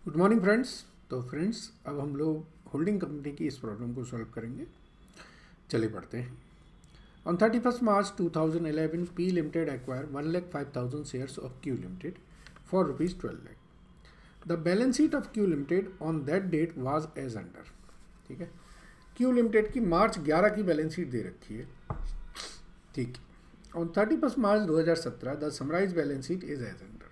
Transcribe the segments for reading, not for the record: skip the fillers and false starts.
Good morning friends. तो friends, अब हम लोग होल्डिंग कंपनी की इस प्रॉब्लम को सॉल्व करेंगे। चलिए पढ़ते हैं। On 31st March 2011, P Limited acquired 1,05,000 shares of Q Limited for rupees 12 lakh. The balance sheet of Q Limited on that date was as under. ठीक है, Q Limited की मार्च 11 की बैलेंस शीट दे रखी है। ठीक है, on 31st March 2017 the summarise balance sheet is as under.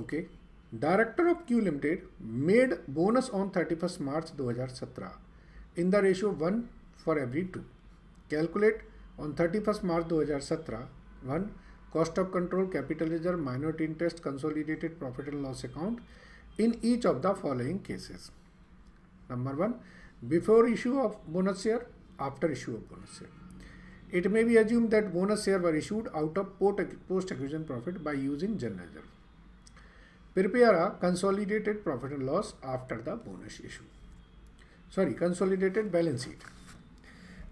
Okay, director of Q limited made bonus on 31st March 2017 in the ratio 1 for every 2. Calculate on 31st March 2017 1. Cost of control, capital reserve, minority interest, consolidated profit and loss account in each of the following cases. Number 1, before issue of bonus share, after issue of bonus share. It may be assumed that bonus share were issued out of post-acquisition profit by using general reserve. Prepare a consolidated profit and loss after the bonus issue. Consolidated balance sheet.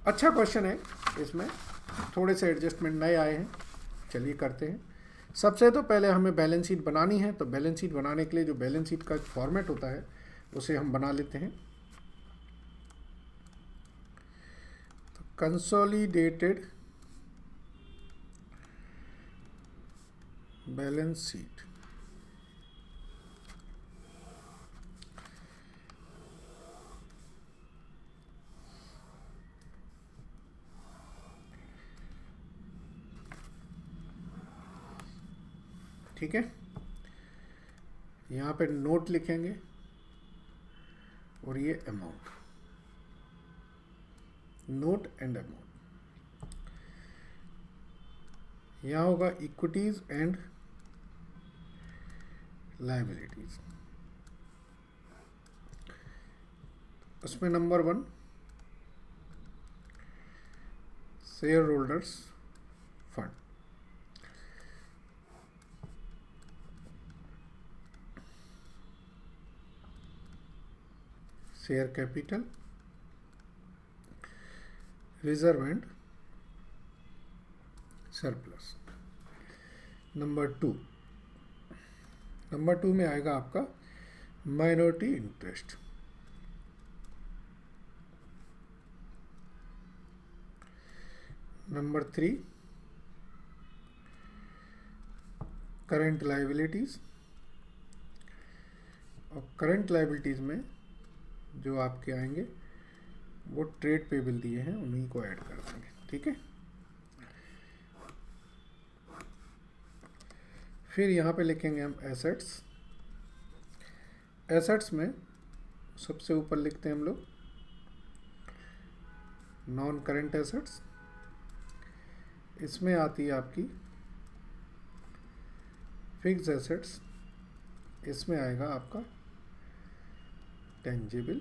अच्छा question है, इसमें थोड़े से adjustment नए आए हैं. चलिए करते हैं. सबसे तो पहले हमें बैलेंस शीट बनानी है, तो बैलेंस शीट बनाने के लिए जो बैलेंस शीट का फॉर्मेट होता है उसे हम बना लेते हैं. Consolidated balance sheet. ठीक है, यहाँ पे नोट लिखेंगे और ये अमाउंट, नोट एंड अमाउंट. यहाँ होगा इक्विटीज एंड लायबिलिटीज. उसमें number 1 share holders fund. Share capital, reserve and surplus. Number 2 में आएगा आपका minority interest. Number 3 current liabilities. और करंट लायबिलिटीज में जो आपके आएंगे वो ट्रेड पेबल दिए हैं, उन्हीं को ऐड कर देंगे. ठीक है, फिर यहाँ पे लिखेंगे हम एसेट्स. एसेट्स में सबसे ऊपर लिखते हैं हम लोग नॉन करंट एसेट्स. इसमें आती है आपकी फिक्स एसेट्स. इसमें आएगा आपका टेंजिबल.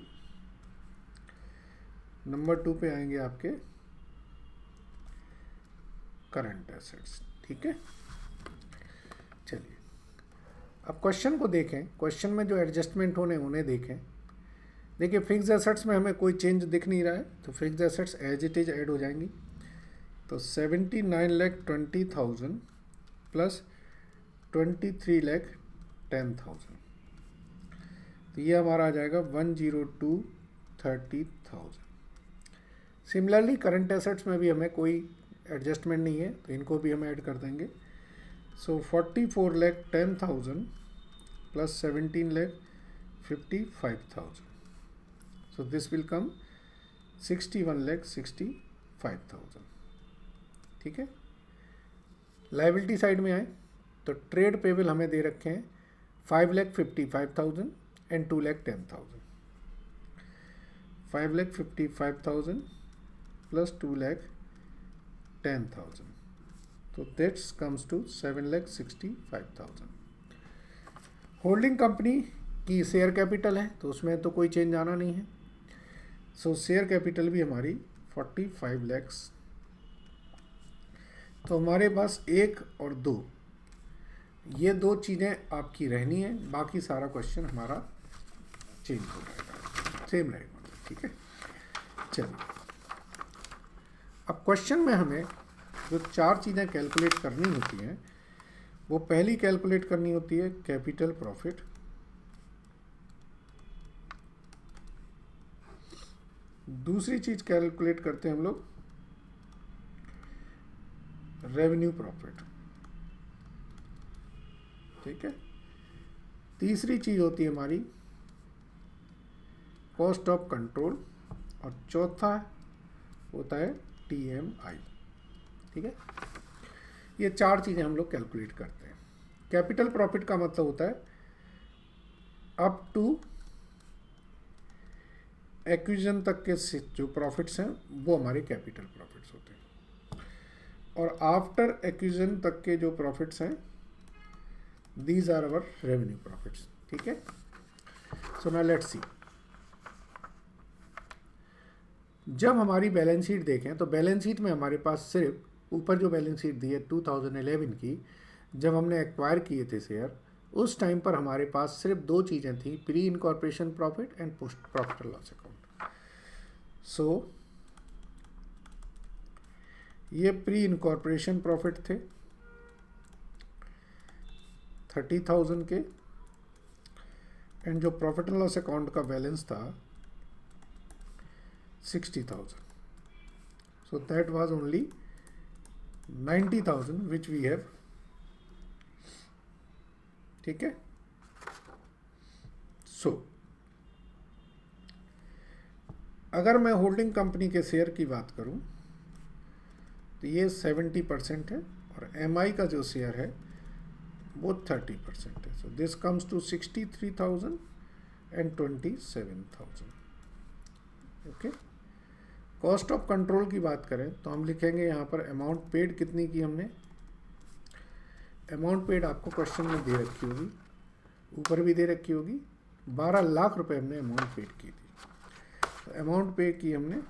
नंबर 2 पे आएंगे आपके करंट एसेट्स. ठीक है, चलिए अब क्वेश्चन को देखें. क्वेश्चन में जो एडजस्टमेंट होने उन्हें देखें. देखिए, फिक्स एसेट्स में हमें कोई चेंज दिख नहीं रहा है, तो fix assets as it is add हो जाएंगी. तो 79,20,000 प्लस 23,10,000, तो ये हमारा आ जाएगा 102,30,000. सिमिलरली करंट एसेट्स में भी हमें कोई एडजस्टमेंट नहीं है, तो इनको भी हम ऐड कर देंगे. सो 44,10,000 plus 17,55,000. So this will come 61,65,000. ठीक है, लायबिलिटी साइड में आए तो ट्रेड पेबल हमें दे रखे हैं 5,55,000 एंड 2,10,000. 5,55,000 प्लस 2,10,000, तो that's comes to 7,65,000. Holding company की शेयर कैपिटल है, तो उसमें तो कोई चेंज आना नहीं है. सो शेयर कैपिटल भी हमारी 45 lakhs. तो हमारे पास 1 और 2, ये 2 चीज़ें आपकी रहनी है. बाकी सारा क्वेश्चन हमारा चेंज हो जाएगा, सेम रहेगा. ठीक है, चलिए अब क्वेश्चन में हमें जो 4 चीज़ें कैलकुलेट करनी होती हैं, वो पहली कैलकुलेट करनी होती है कैपिटल प्रॉफिट. दूसरी चीज कैलकुलेट करते हैं हम लोग रेवेन्यू प्रॉफिट, ठीक है। तीसरी चीज होती है हमारी कॉस्ट ऑफ कंट्रोल, और चौथा होता है TMI, ठीक है। ये चार चीजें हम लोग कैलकुलेट करते हैं। कैपिटल प्रॉफिट का मतलब होता है अप टू एक्विजिशन तक के जो प्रॉफिट्स हैं वो हमारे कैपिटल प्रॉफिट्स होते हैं, और आफ्टर एक्विजिशन तक के जो प्रॉफिट्स हैं these are our revenue profits, ठीक है। सो नाउ लेट्स सी, जब हमारी बैलेंस शीट देखें तो बैलेंस शीट में हमारे पास सिर्फ ऊपर जो बैलेंस शीट दी है 2011 की, जब हमने एक्वायर किए थे शेयर, उस टाइम पर हमारे पास सिर्फ दो चीज़ें थी, pre incorporation profit and post profit and loss account. So ये प्री इनकॉर्पोरेशन प्रॉफिट थे 30,000 के, एंड जो प्रॉफिट एंड लॉस अकाउंट का बैलेंस था 60,000. So that was only 90,000 which we have, ठीक है। सो अगर मैं होल्डिंग कंपनी के शेयर की बात करूं तो ये 70% है, और MI का जो शेयर है वो 30% है। So this comes to 63,000 and 27,000, okay. Cost of control की बात करें तो हम लिखेंगे यहाँ पर अमाउंट पेड कितनी की हमने। अमाउंट पेड आपको क्वेश्चन में दे रखी होगी, ऊपर भी दे रखी होगी, 12 लाख रुपए हमने अमाउंट पेड की थी। तो अमाउंट पे की हमने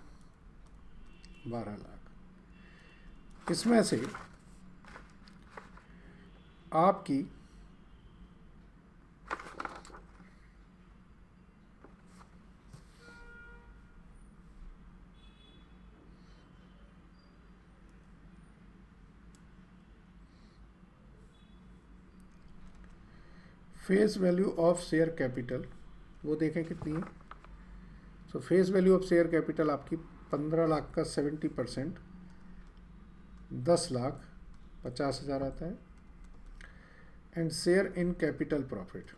12 लाख। इसमें से आपकी face value of share capital वो देखें कितनी है। सो face value of share capital आपकी 15 लाख का 70% 10,50,000 आता है, and share in capital profit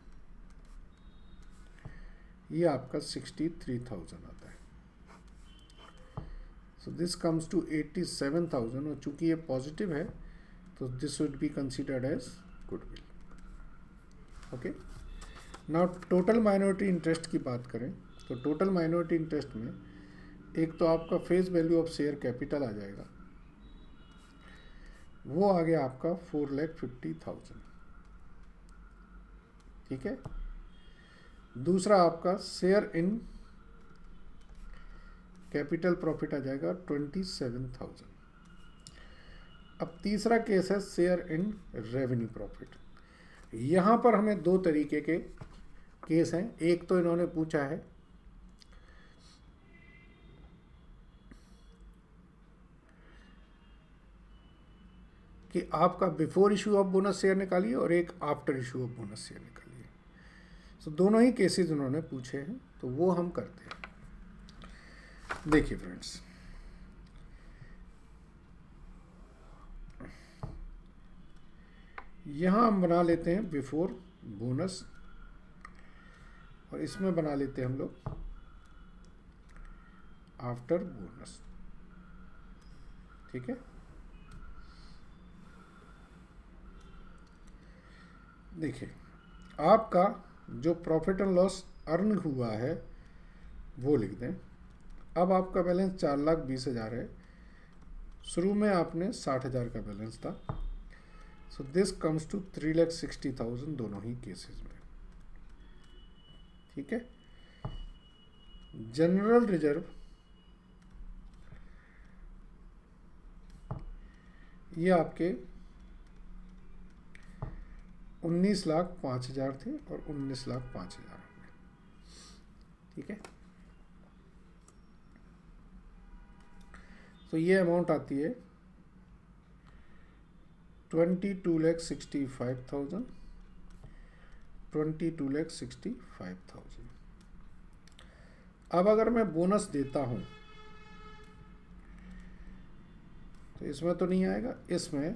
ये आपका 63,000 आता है। सो दिस कम्स टू 87,000, और चूंकि ये पॉजिटिव है तो this would be considered as goodwill, okay. Now total minority interest की बात करें तो टोटल माइनॉरिटी इंटरेस्ट में एक तो आपका face value of share capital आ जाएगा, वो आ गया आपका 4,50,000, ठीक है। दूसरा आपका शेयर इन कैपिटल प्रॉफिट आ जाएगा 27,000। अब तीसरा केस है शेयर इन रेवेन्यू प्रॉफिट। यहां पर हमें दो तरीके के केस हैं। एक तो इन्होंने पूछा है कि आपका before issue of bonus share निकालिए और एक after issue of bonus share निकालिए। तो दोनों ही केसेस उन्होंने पूछे हैं, तो वो हम करते हैं। देखिए फ्रेंड्स, यहां हम बना लेते हैं बिफोर बोनस, और इसमें बना लेते हैं हम लोग आफ्टर बोनस, ठीक है। देखिए, आपका जो प्रॉफिट एंड लॉस अर्न हुआ है वो लिख दें। अब आपका बैलेंस 4,20,000 है, शुरू में आपने 60,000 का बैलेंस था। सो दिस कम्स टू 3,60,000 दोनों ही केसेस में, ठीक है। जनरल रिजर्व ये आपके 19,05,000 थे और 19,05,000 हो गए, ठीक है। तो ये अमाउंट आती है 22,65,000, 22,65,000। अब अगर मैं बोनस देता हूँ तो इसमें तो नहीं आएगा, इसमें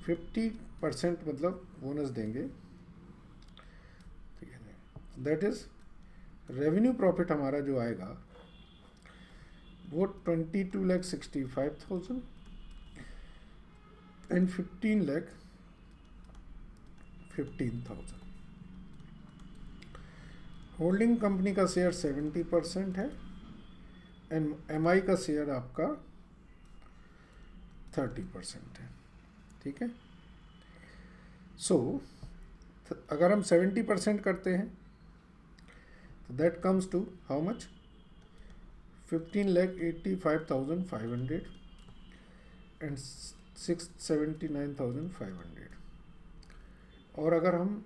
50% मतलब बोनस देंगे, ठीक है। दैट इज रेवेन्यू प्रॉफिट हमारा जो आएगा वो 22,65,000 एंड 15,15,000। होल्डिंग कंपनी का शेयर 70% है एंड एमआई का शेयर आपका 30% है, ठीक है। सो अगर हम 70% करते हैं तो that comes to how much, 15,85,500 and 679,500। और अगर हम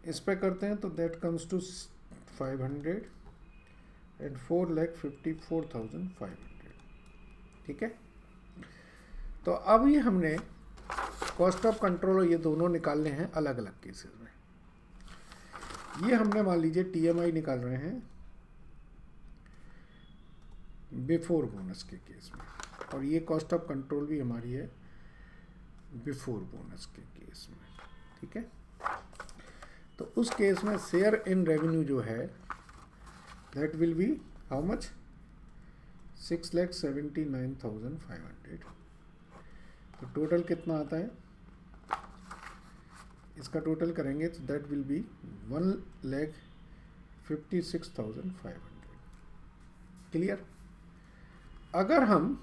इस पे करते हैं तो दैट कम्स टू 500 एंड 4,54,500, ठीक है। तो अब ये हमने कॉस्ट ऑफ कंट्रोल और ये दोनों निकालने हैं अलग अलग केसेस में। ये हमने मान लीजिए टीएमआई निकाल रहे हैं बिफोर बोनस के केस में, और ये कॉस्ट ऑफ कंट्रोल भी हमारी है बिफोर बोनस के केस में, ठीक है। तो उस केस में शेयर इन रेवेन्यू जो है that will be how much, 6,79,500। तो टोटल कितना आता है, इसका टोटल करेंगे तो दैट विल बी 1,56,500। क्लियर। अगर हम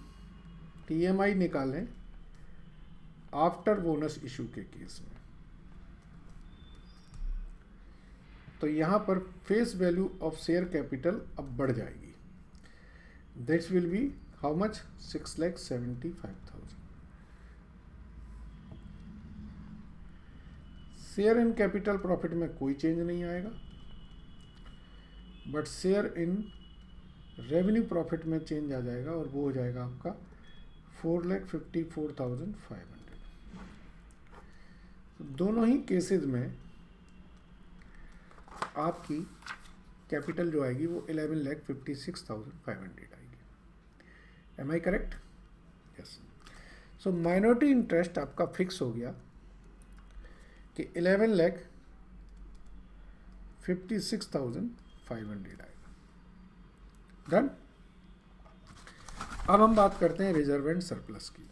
टीएमआई निकालें आफ्टर बोनस इशू के केस में तो यहां पर face value of share capital अब बढ़ जाएगी, that's will be how much, 6,75,000। Share in capital profit में कोई चेंज नहीं आएगा, but share in revenue profit में चेंज आ जाएगा और वो हो जाएगा आपका 4,54,500। दोनों ही केसेस में आपकी कैपिटल जो आएगी वो 11,56,500 आएगी। Am I correct? Yes. So minority interest आपका फिक्स हो गया कि 11,56,500 आएगा। डन। अब हम बात करते हैं रिजर्व एंड सरप्लस की।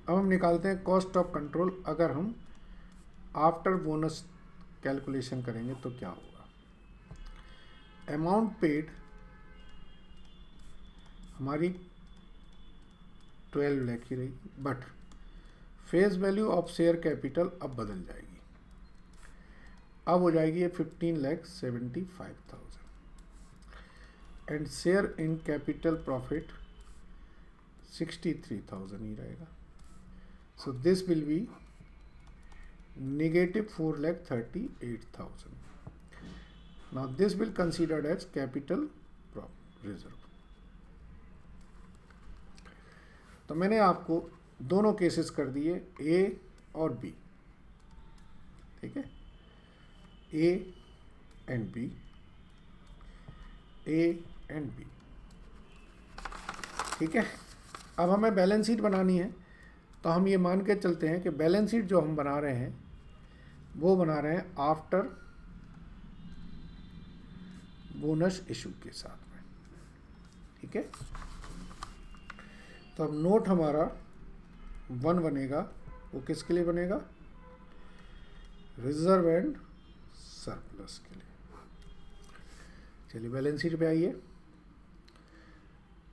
अब हम निकालते हैं कॉस्ट ऑफ कंट्रोल। अगर हम आफ्टर बोनस कैलकुलेशन करेंगे तो क्या होगा। अमाउंट पेड हमारी 12 लाख ही रहेगी, but face value of share capital अब बदल जाएगी, अब हो जाएगी 15,75,000 and share in capital profit 63,000 ही रहेगा। So this will be negative 4,38,000. Now this will considered as capital reserve. तो मैंने आपको दोनों केसेस कर दिए, ए और बी, ठीक है, A and B, A and B, ठीक है। अब हमें बैलेंस शीट बनानी है तो हम ये मान के चलते हैं कि बैलेंस शीट जो हम बना रहे हैं वो बना रहे हैं आफ्टर बोनस इशू के साथ में, ठीक है। तो अब नोट हमारा 1 बनेगा, वो किसके लिए बनेगा, रिजर्व एंड सरप्लस के लिए। चलिए बैलेंस शीट पे आइए।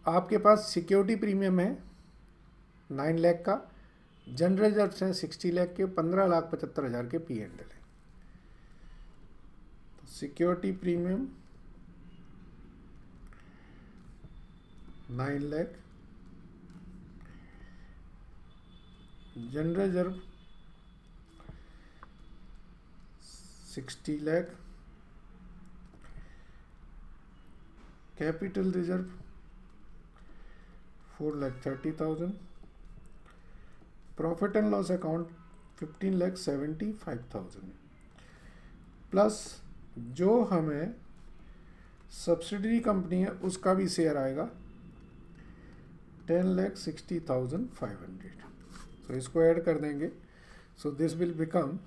आपके पास सिक्योरिटी प्रीमियम है 9 लाख का, जनरल रिजर्व्स हैं 60 लाख के, 15,75,000 के पी एंड एल है। तो security premium 9 lakh, general reserve 60 lakh, capital reserve 4,30,000, profit and loss account 15,75,000, plus जो हमें सब्सिडरी कंपनी है उसका भी शेयर आएगा 10,60,500। सो इसको ऐड कर देंगे, सो दिस विल बिकम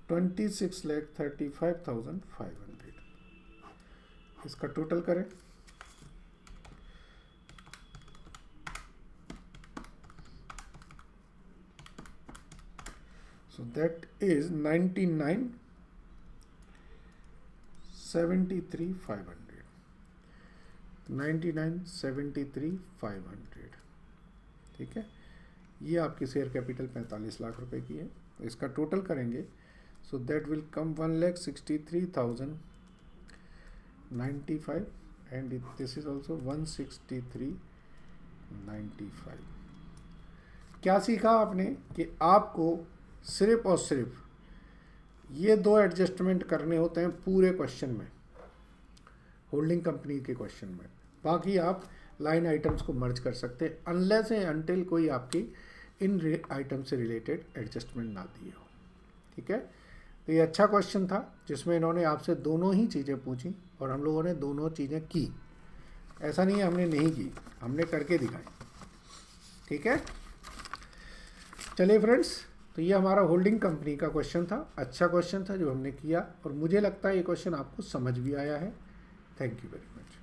26,35,500। इसका टोटल करें, so that is 99,73,500, 99,73,500। ठीक है, ये आपकी शेयर कैपिटल 45 लाख रुपए की है। इसका टोटल करेंगे, so that will come 1,63,095 and this is also 163,95। क्या सीखा आपने कि आपको सिर्फ और सिर्फ ये दो एडजस्टमेंट करने होते हैं पूरे क्वेश्चन में, होल्डिंग कंपनी के क्वेश्चन में। बाकी आप लाइन आइटम्स को मर्ज कर सकते हैं अनलेस एंड अनटिल कोई आपकी इन आइटम से रिलेटेड एडजस्टमेंट ना दिए हो। ठीक है, तो ये अच्छा क्वेश्चन था जिसमें इन्होंने आपसे दोनों ही चीज़ें पूछी और हम लोगों ने दोनों चीज़ें की। ऐसा नहीं है हमने नहीं की, हमने करके दिखाई। ठीक है, चलिए फ्रेंड्स, तो ये हमारा होल्डिंग कंपनी का क्वेश्चन था। अच्छा क्वेश्चन था जो हमने किया और मुझे लगता है ये क्वेश्चन आपको समझ भी आया है। Thank you very much.